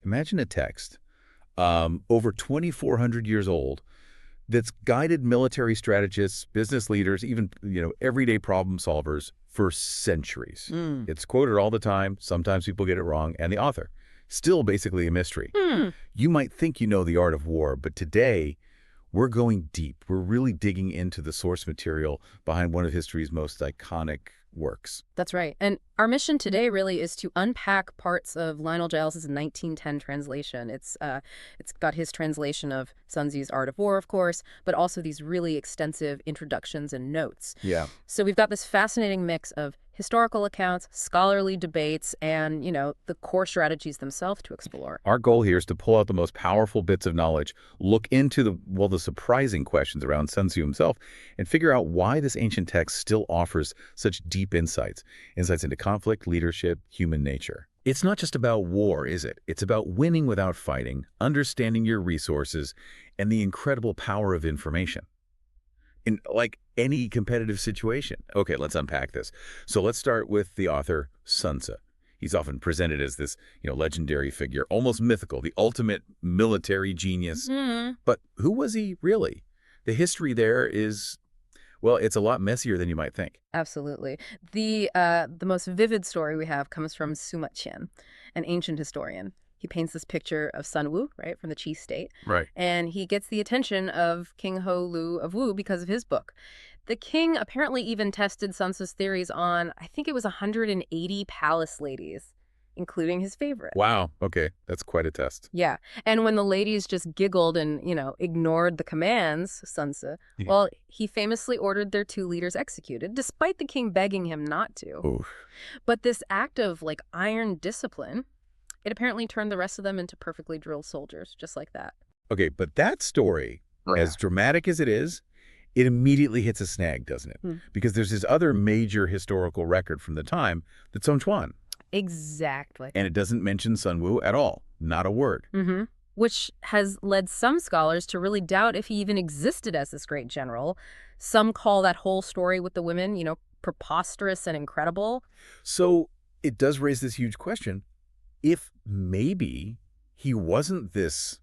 Imagine a text over 2,400 years old that's guided military strategists, business leaders, even everyday problem solvers for centuries. Mm. It's quoted all the time. Sometimes people get it wrong, and the author still basically a mystery. Hmm. You might think you know the art of war, but today we're going deep. We're really digging into the source material behind one of history's most iconic works. That's right. And our mission today really is to unpack parts of Lionel Giles's 1910 translation. It's got his translation of Sun Tzu's Art of War, of course, but also these really extensive introductions and notes. Yeah. So we've got this fascinating mix of historical accounts, scholarly debates, and, the core strategies themselves to explore. Our goal here is to pull out the most powerful bits of knowledge, look into the surprising questions around Sun Tzu himself, and figure out why this ancient text still offers such deep insights into conflict, leadership, human nature. It's not just about war, is it? It's about winning without fighting, understanding your resources, and the incredible power of information in like any competitive situation. Okay, let's unpack this. So let's start with the author, Sun Tzu. He's often presented as this, legendary figure, almost mythical, the ultimate military genius. But who was he really? The history there is, well, it's a lot messier than you might think. Absolutely. The most vivid story we have comes from Sima Qian, an ancient historian. He paints this picture of Sun Wu, right, from the Qi state. Right. And he gets the attention of King Ho Lu of Wu because of his book. The king apparently even tested Sun Tzu's theories on, I think it was 180 palace ladies, including his favorite. Wow. Okay. That's quite a test. Yeah. And when the ladies just giggled and, ignored the commands, Sun Tzu, Yeah. well, he famously ordered their 2 leaders executed, despite the king begging him not to. Oof. But this act of, iron discipline, it apparently turned the rest of them into perfectly drilled soldiers, just like that. Okay, but that story, as dramatic as it is, it immediately hits a snag, doesn't it? Because there's this other major historical record from the time, the Sun Tzu. Exactly. And it doesn't mention Sun Wu at all. Not a word. Which has led some scholars to really doubt if he even existed as this great general. Some call that whole story with the women, preposterous and incredible. So it does raise this huge question. If maybe he wasn't this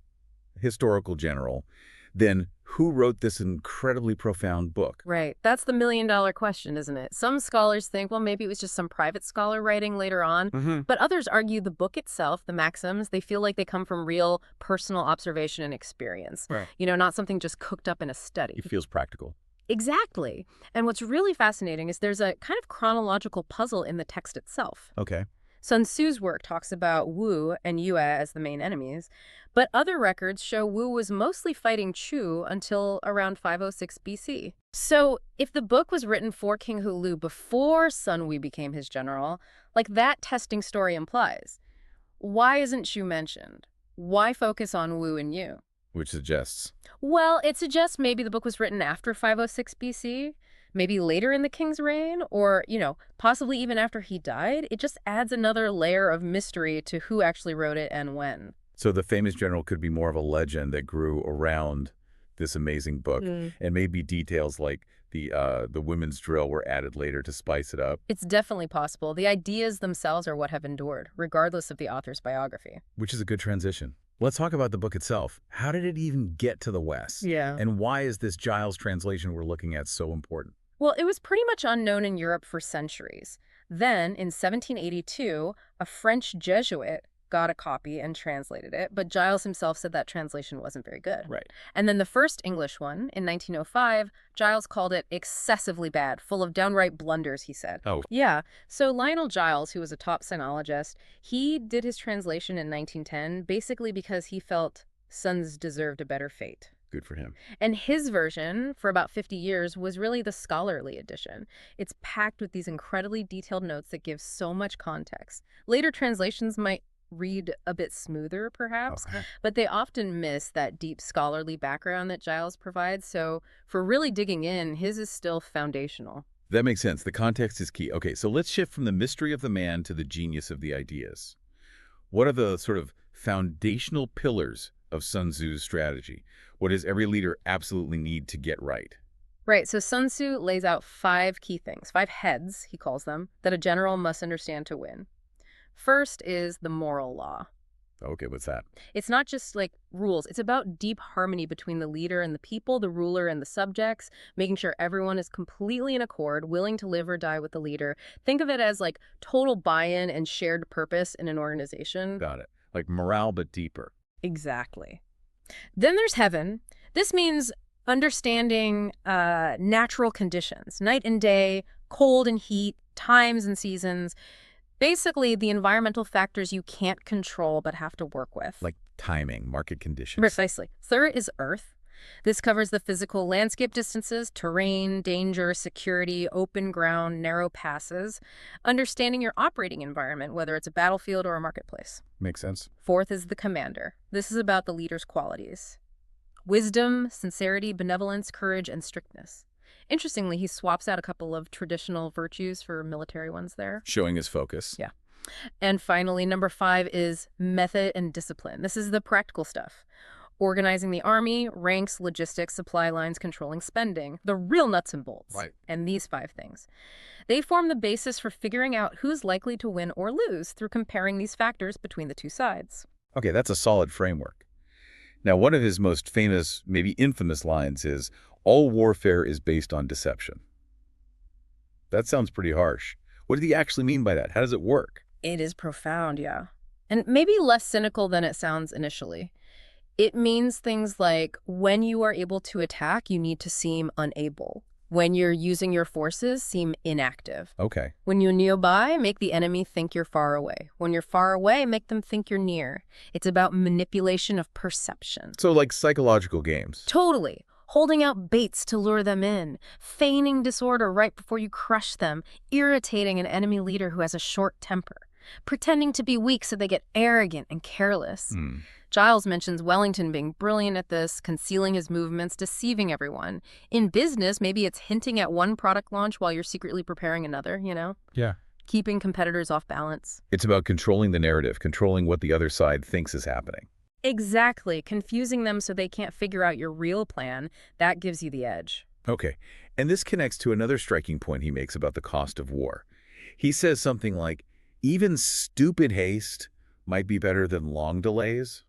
historical general, then who wrote this incredibly profound book? Right. That's the million-dollar question, isn't it? Some scholars think, well, maybe it was just some private scholar writing later on. But others argue the book itself, the maxims, they feel like they come from real personal observation and experience. Right. Not something just cooked up in a study. It feels practical. Exactly. And what's really fascinating is there's a kind of chronological puzzle in the text itself. Okay. Sun Tzu's work talks about Wu and Yue as the main enemies, but other records show Wu was mostly fighting Chu until around 506 BC. So if the book was written for King Hu Lu before Sun Wu became his general, like that testing story implies, why isn't Chu mentioned? Why focus on Wu and Yu? Which suggests? Well, it suggests maybe the book was written after 506 BC, maybe later in the king's reign, or, possibly even after he died. It just adds another layer of mystery to who actually wrote it and when. So the famous general could be more of a legend that grew around this amazing book, and maybe details like the women's drill were added later to spice it up. It's definitely possible. The ideas themselves are what have endured, regardless of the author's biography. Which is a good transition. Let's talk about the book itself. How did it even get to the West? Yeah. And why is this Giles translation we're looking at so important? Well, it was pretty much unknown in Europe for centuries. Then, in 1782, a French Jesuit got a copy and translated it, but Giles himself said that translation wasn't very good. Right. And then the first English one, in 1905, Giles called it excessively bad, full of downright blunders, he said. Oh. Yeah. So Lionel Giles, who was a top sinologist, he did his translation in 1910 basically because he felt Sun's deserved a better fate. Good for him. And his version, for about 50 years, was really the scholarly edition. It's packed with these incredibly detailed notes that give so much context. Later translations might read a bit smoother, perhaps, but they often miss that deep scholarly background that Giles provides. So for really digging in, his is still foundational. That makes sense. The context is key. Okay, so let's shift from the mystery of the man to the genius of the ideas. What are the sort of foundational pillars of Sun Tzu's strategy? What does every leader absolutely need to get right? Right, so Sun Tzu lays out 5 key things, 5 heads, he calls them, that a general must understand to win. First is the moral law. Okay, what's that? It's not just like rules. It's about deep harmony between the leader and the people, the ruler and the subjects, making sure everyone is completely in accord, willing to live or die with the leader. Think of it as like total buy-in and shared purpose in an organization. Got it. Like morale, but deeper. Exactly. Then there's heaven. This means understanding natural conditions, night and day, cold and heat, times and seasons. Basically, the environmental factors you can't control but have to work with. Like timing, market conditions. Precisely. Third is Earth. This covers the physical landscape distances, terrain, danger, security, open ground, narrow passes, understanding your operating environment, whether it's a battlefield or a marketplace. Makes sense. Fourth is the commander. This is about the leader's qualities. Wisdom, sincerity, benevolence, courage, and strictness. Interestingly, he swaps out a couple of traditional virtues for military ones there. Showing his focus. Yeah. And finally, number 5 is method and discipline. This is the practical stuff. Organizing the army, ranks, logistics, supply lines, controlling spending. The real nuts and bolts. Right. And these 5 things. They form the basis for figuring out who's likely to win or lose through comparing these factors between the two sides. Okay, that's a solid framework. Now, one of his most famous, maybe infamous lines is, all warfare is based on deception. That sounds pretty harsh. What did he actually mean by that? How does it work? It is profound, yeah. And maybe less cynical than it sounds initially. It means things like, when you are able to attack, you need to seem unable. When you're using your forces, seem inactive. Okay. When you're nearby, make the enemy think you're far away. When you're far away, make them think you're near. It's about manipulation of perception. So like psychological games. Totally. Holding out baits to lure them in, feigning disorder right before you crush them, irritating an enemy leader who has a short temper, pretending to be weak so they get arrogant and careless. Giles mentions Wellington being brilliant at this, concealing his movements, deceiving everyone. In business, maybe it's hinting at one product launch while you're secretly preparing another, you know? Yeah. Keeping competitors off balance. It's about controlling the narrative, controlling what the other side thinks is happening. Exactly. Confusing them so they can't figure out your real plan. That gives you the edge. Okay. And this connects to another striking point he makes about the cost of war. He says something like, even stupid haste might be better than long delays.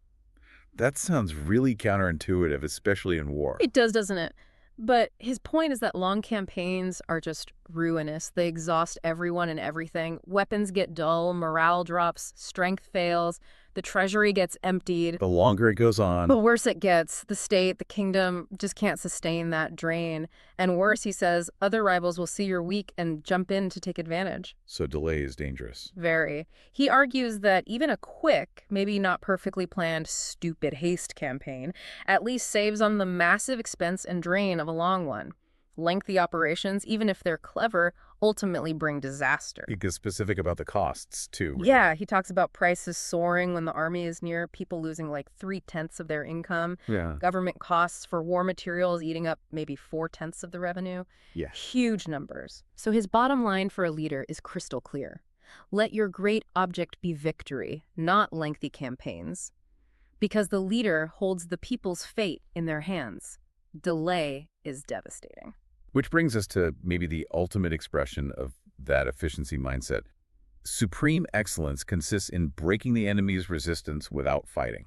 That sounds really counterintuitive, especially in war. It does, doesn't it? But his point is that long campaigns are just ruinous. They exhaust everyone and everything. Weapons get dull, morale drops, strength fails, the treasury gets emptied. The longer it goes on. The worse it gets. The state, the kingdom just can't sustain that drain. And worse, he says, other rivals will see you're weak and jump in to take advantage. So delay is dangerous. Very. He argues that even a quick, maybe not perfectly planned, stupid haste campaign at least saves on the massive expense and drain of a long one. Lengthy operations, even if they're clever, ultimately bring disaster. He gets specific about the costs, too. Right? Yeah, he talks about prices soaring when the army is near, people losing like 3/10 of their income. Yeah. Government costs for war materials eating up maybe 4/10 of the revenue. Yeah. Huge numbers. So his bottom line for a leader is crystal clear. Let your great object be victory, not lengthy campaigns. Because the leader holds the people's fate in their hands. Delay is devastating. Which brings us to maybe the ultimate expression of that efficiency mindset. Supreme excellence consists in breaking the enemy's resistance without fighting.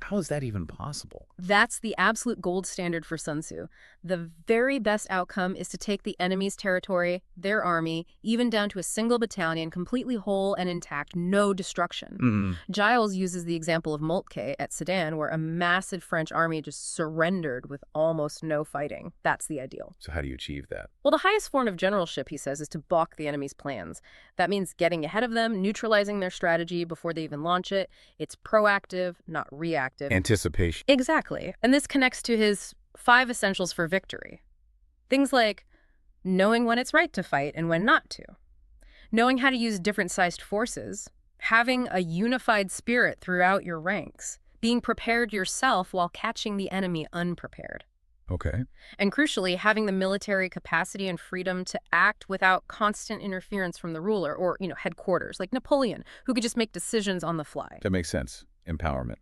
How is that even possible? That's the absolute gold standard for Sun Tzu. The very best outcome is to take the enemy's territory, their army, even down to a single battalion, completely whole and intact, no destruction. Giles uses the example of Moltke at Sedan, where a massive French army just surrendered with almost no fighting. That's the ideal. So how do you achieve that? Well, the highest form of generalship, he says, is to balk the enemy's plans. That means getting ahead of them, neutralizing their strategy before they even launch it. It's proactive, not reactive. Anticipation. Exactly. And this connects to his 5 essentials for victory. Things like knowing when it's right to fight and when not to, knowing how to use different-sized forces, having a unified spirit throughout your ranks, being prepared yourself while catching the enemy unprepared. Okay. And crucially, having the military capacity and freedom to act without constant interference from the ruler or, headquarters, like Napoleon, who could just make decisions on the fly. That makes sense. Empowerment.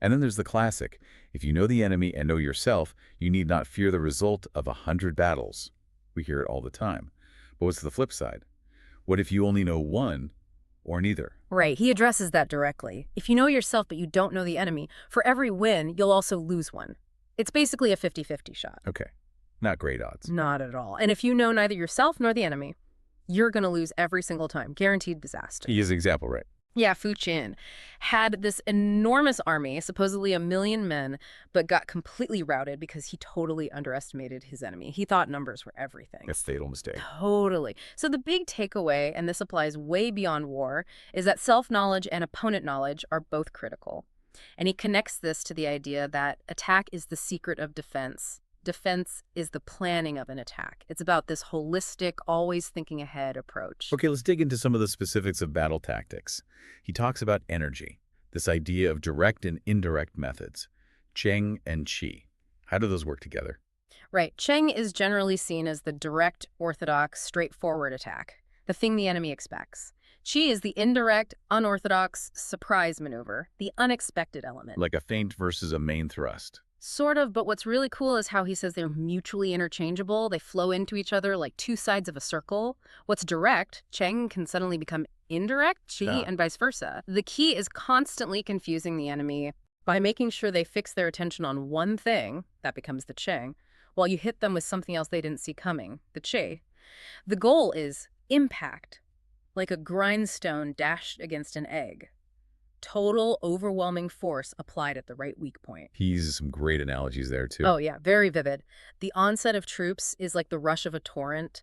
And then there's the classic. If you know the enemy and know yourself, you need not fear the result of 100 battles. We hear it all the time. But what's the flip side? What if you only know one, or neither. Right, he addresses that directly. If you know yourself but you don't know the enemy, for every win, you'll also lose one. It's basically a 50-50 shot. Okay, not great odds. Not at all. And if you know neither yourself nor the enemy, you're going to lose every single time. Guaranteed disaster. He is an example, right? Yeah, Fu Qin had this enormous army, supposedly 1 million men, but got completely routed because he totally underestimated his enemy. He thought numbers were everything. A fatal mistake. Totally. So the big takeaway, and this applies way beyond war, is that self-knowledge and opponent knowledge are both critical. And he connects this to the idea that attack is the secret of defense. Defense is the planning of an attack. It's about this holistic, always thinking ahead approach. Okay, let's dig into some of the specifics of battle tactics. He talks about energy, this idea of direct and indirect methods, Cheng and Qi. How do those work together? Right. Cheng is generally seen as the direct, orthodox, straightforward attack, the thing the enemy expects. Qi is the indirect, unorthodox, surprise maneuver, the unexpected element. Like a feint versus a main thrust. Sort of, but what's really cool is how he says they're mutually interchangeable. They flow into each other like two sides of a circle. What's direct, Cheng, can suddenly become indirect, Qi, and vice versa. The key is constantly confusing the enemy by making sure they fix their attention on one thing, that becomes the Cheng, while you hit them with something else they didn't see coming, the Qi. The goal is impact, like a grindstone dashed against an egg. Total, overwhelming force applied at the right weak point. He uses some great analogies there, too. Oh, yeah, very vivid. The onset of troops is like the rush of a torrent,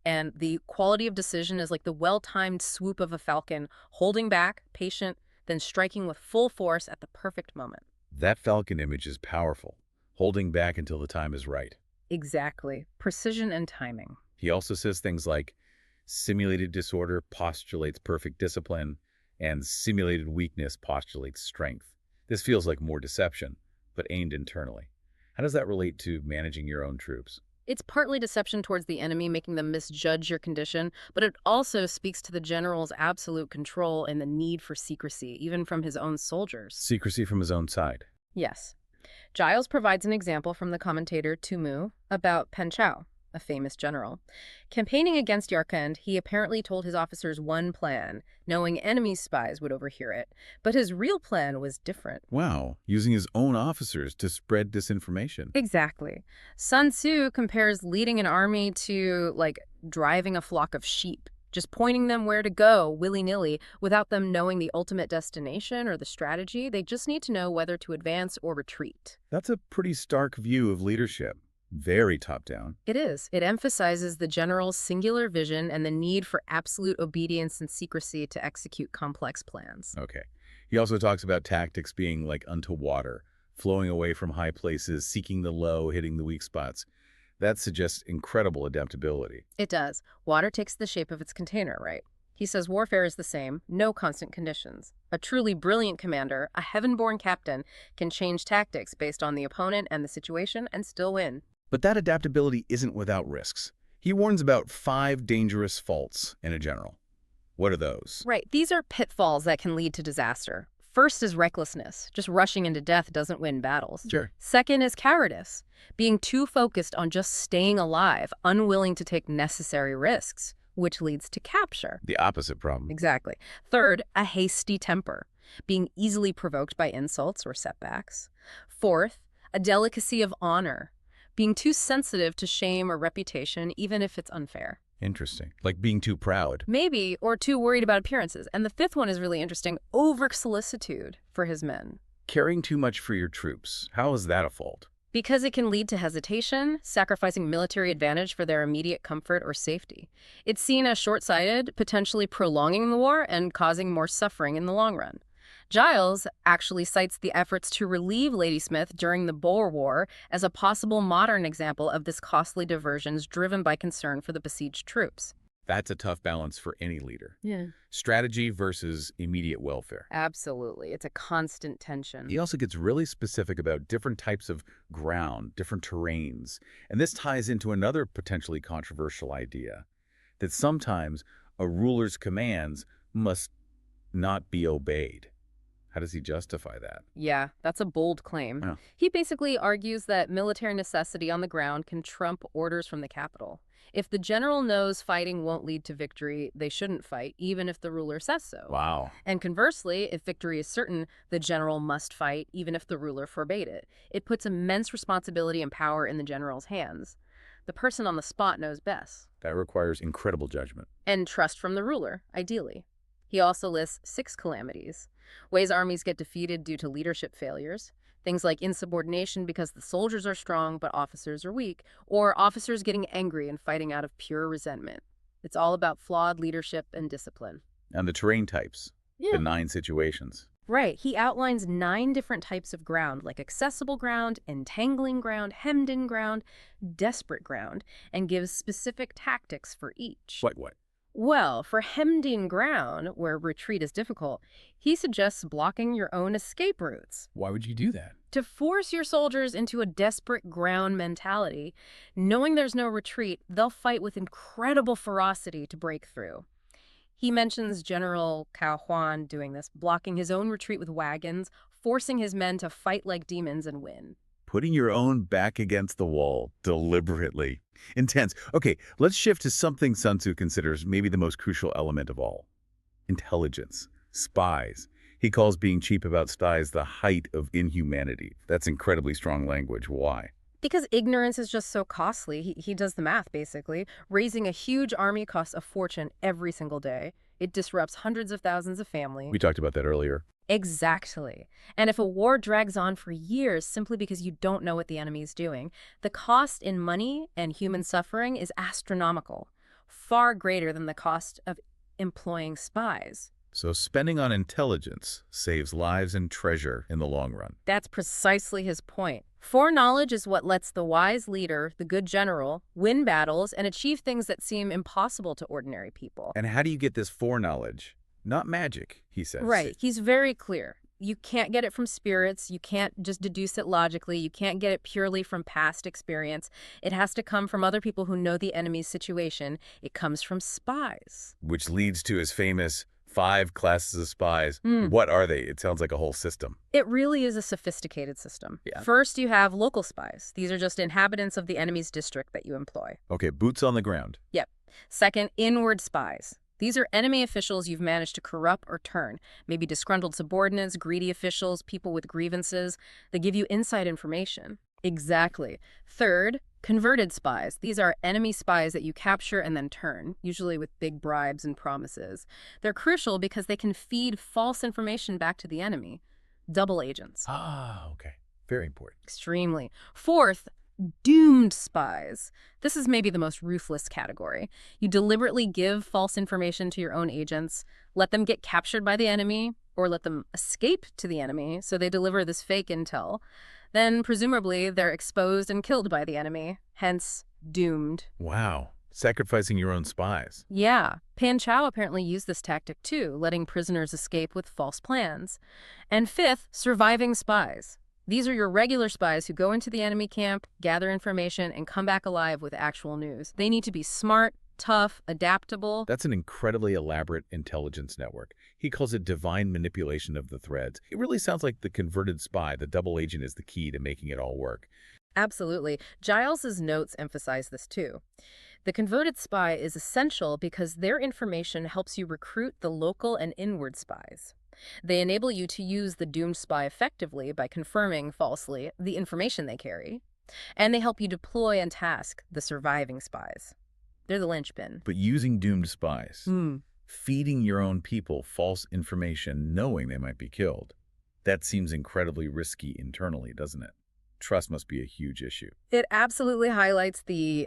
and the quality of decision is like the well-timed swoop of a falcon, holding back, patient, then striking with full force at the perfect moment. That falcon image is powerful, holding back until the time is right. Exactly. Precision and timing. He also says things like, simulated disorder postulates perfect discipline, and simulated weakness postulates strength. This feels like more deception, but aimed internally. How does that relate to managing your own troops? It's partly deception towards the enemy, making them misjudge your condition, but it also speaks to the general's absolute control and the need for secrecy, even from his own soldiers. Secrecy from his own side. Yes. Giles provides an example from the commentator Tumu about Pen Chao, a famous general. Campaigning against Yarkand, he apparently told his officers one plan, knowing enemy spies would overhear it. But his real plan was different. Wow, using his own officers to spread disinformation. Exactly. Sun Tzu compares leading an army to, like, driving a flock of sheep, just pointing them where to go willy-nilly without them knowing the ultimate destination or the strategy. They just need to know whether to advance or retreat. That's a pretty stark view of leadership. Very top-down. It is. It emphasizes the general's singular vision and the need for absolute obedience and secrecy to execute complex plans. Okay. He also talks about tactics being like unto water, flowing away from high places, seeking the low, hitting the weak spots. That suggests incredible adaptability. It does. Water takes the shape of its container, right? He says warfare is the same, no constant conditions. A truly brilliant commander, a heaven-born captain, can change tactics based on the opponent and the situation and still win. But that adaptability isn't without risks. He warns about 5 dangerous faults in a general. What are those? Right. These are pitfalls that can lead to disaster. First is recklessness. Just rushing into death doesn't win battles. Sure. Second is cowardice. Being too focused on just staying alive, unwilling to take necessary risks, which leads to capture. The opposite problem. Exactly. Third, a hasty temper. Being easily provoked by insults or setbacks. Fourth, a delicacy of honor. Being too sensitive to shame or reputation, even if it's unfair. Interesting. Like being too proud. Maybe, or too worried about appearances. And the fifth one is really interesting, over-solicitude for his men. Caring too much for your troops. How is that a fault? Because it can lead to hesitation, sacrificing military advantage for their immediate comfort or safety. It's seen as short-sighted, potentially prolonging the war and causing more suffering in the long run. Giles actually cites the efforts to relieve Ladysmith during the Boer War as a possible modern example of this costly diversions driven by concern for the besieged troops. That's a tough balance for any leader. Yeah. Strategy versus immediate welfare. Absolutely. It's a constant tension. He also gets really specific about different types of ground, different terrains. And this ties into another potentially controversial idea, that sometimes a ruler's commands must not be obeyed. How does he justify that? Yeah, that's a bold claim. Yeah. He basically argues that military necessity on the ground can trump orders from the capital. If the general knows fighting won't lead to victory, they shouldn't fight, even if the ruler says so. Wow. And conversely, if victory is certain, the general must fight, even if the ruler forbade it. It puts immense responsibility and power in the general's hands. The person on the spot knows best. That requires incredible judgment. And trust from the ruler, ideally. He also lists 6 calamities, ways armies get defeated due to leadership failures, things like insubordination because the soldiers are strong but officers are weak, or officers getting angry and fighting out of pure resentment. It's all about flawed leadership and discipline. And the terrain types, the 9 situations. Right. He outlines 9 different types of ground, like accessible ground, entangling ground, hemmed-in ground, desperate ground, and gives specific tactics for each. What? Well, for hemmed-in ground, where retreat is difficult, he suggests blocking your own escape routes. Why would you do that? To force your soldiers into a desperate ground mentality, knowing there's no retreat, they'll fight with incredible ferocity to break through. He mentions General Cao Huan doing this, blocking his own retreat with wagons, forcing his men to fight like demons and win. Putting your own back against the wall deliberately. Intense. Okay, let's shift to something Sun Tzu considers maybe the most crucial element of all. Intelligence. Spies. He calls being cheap about spies the height of inhumanity. That's incredibly strong language. Why? Because ignorance is just so costly. He does the math, basically. Raising a huge army costs a fortune every single day. It disrupts hundreds of thousands of families. We talked about that earlier. Exactly. And if a war drags on for years simply because you don't know what the enemy is doing, the cost in money and human suffering is astronomical, far greater than the cost of employing spies. So spending on intelligence saves lives and treasure in the long run. That's precisely his point. Foreknowledge is what lets the wise leader, the good general, win battles and achieve things that seem impossible to ordinary people. And how do you get this foreknowledge? Not magic, he says. Right. He's very clear. You can't get it from spirits. You can't just deduce it logically. You can't get it purely from past experience. It has to come from other people who know the enemy's situation. It comes from spies. Which leads to his famous 5 classes of spies. What are they? It sounds like a whole system. It really is a sophisticated system. Yeah. First, you have local spies. These are just inhabitants of the enemy's district that you employ. Okay, boots on the ground. Yep. Second, inward spies. These are enemy officials you've managed to corrupt or turn, maybe disgruntled subordinates, greedy officials, people with grievances. They give you inside information. Exactly. Third, converted spies. These are enemy spies that you capture and then turn, usually with big bribes and promises. They're crucial because they can feed false information back to the enemy. Double agents. Ah, okay. Very important. Extremely. Fourth, doomed spies. This is maybe the most ruthless category. You deliberately give false information to your own agents, let them get captured by the enemy, or let them escape to the enemy, so they deliver this fake intel. Then, presumably, they're exposed and killed by the enemy, hence doomed. Wow. Sacrificing your own spies. Yeah. Pan Chao apparently used this tactic too, letting prisoners escape with false plans. And fifth, surviving spies. These are your regular spies who go into the enemy camp, gather information, and come back alive with actual news. They need to be smart, tough, adaptable. That's an incredibly elaborate intelligence network. He calls it divine manipulation of the threads. It really sounds like the converted spy, the double agent, is the key to making it all work. Absolutely. Giles's notes emphasize this too. The converted spy is essential because their information helps you recruit the local and inward spies. They enable you to use the doomed spy effectively by confirming, falsely, the information they carry. And they help you deploy and task the surviving spies. They're the linchpin. But using doomed spies, feeding your own people false information knowing they might be killed, that seems incredibly risky internally, doesn't it? Trust must be a huge issue. It absolutely highlights the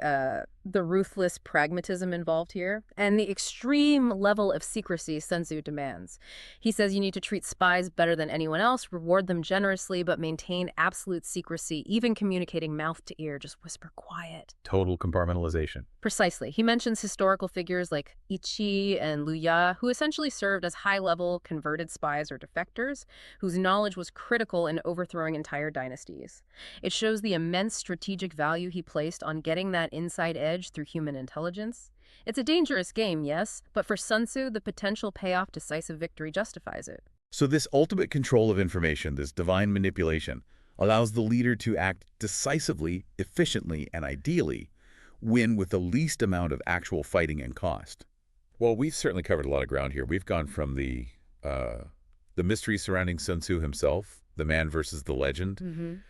ruthless pragmatism involved here and the extreme level of secrecy Sun Tzu demands. He says you need to treat spies better than anyone else, reward them generously, but maintain absolute secrecy, even communicating mouth to ear, just whisper quiet. Total compartmentalization. Precisely. He mentions historical figures like Yi Qi and Lu Ya, who essentially served as high-level converted spies or defectors, whose knowledge was critical in overthrowing entire dynasties. It shows the immense strategic value he placed on getting that inside edge through human intelligence. It's a dangerous game, yes, but for Sun Tzu, the potential payoff decisive victory justifies it. So this ultimate control of information, this divine manipulation, allows the leader to act decisively, efficiently, and ideally win with the least amount of actual fighting and cost. Well, we've certainly covered a lot of ground here. We've gone from the mystery surrounding Sun Tzu himself, the man versus the legend,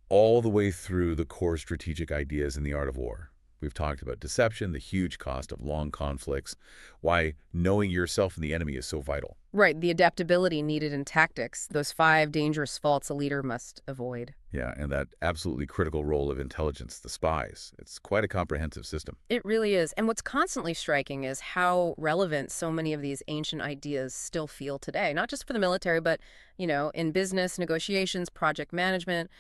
all the way through the core strategic ideas in the art of war. We've talked about deception, the huge cost of long conflicts, why knowing yourself and the enemy is so vital. Right, the adaptability needed in tactics, those 5 dangerous faults a leader must avoid. Yeah, and that absolutely critical role of intelligence, the spies. It's quite a comprehensive system. It really is. And what's constantly striking is how relevant so many of these ancient ideas still feel today, not just for the military, but, in business, negotiations, project management,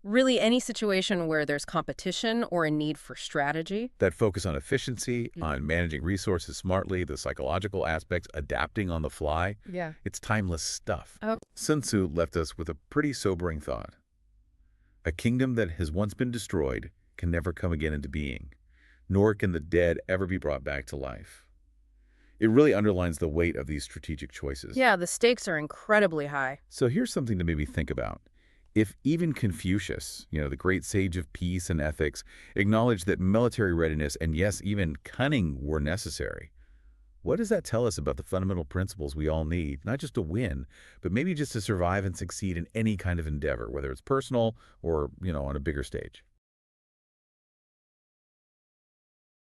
really any situation where there's competition or a need for strategy. That focus on efficiency, on managing resources smartly, the psychological aspects, adapting on the fly, Yeah. it's timeless stuff. Oh. Sun Tzu left us with a pretty sobering thought. A kingdom that has once been destroyed can never come again into being, nor can the dead ever be brought back to life. It really underlines the weight of these strategic choices. Yeah, the stakes are incredibly high. So here's something to maybe think about. If even Confucius, the great sage of peace and ethics, acknowledged that military readiness and, yes, even cunning were necessary, what does that tell us about the fundamental principles we all need, not just to win, but maybe just to survive and succeed in any kind of endeavor, whether it's personal or, on a bigger stage?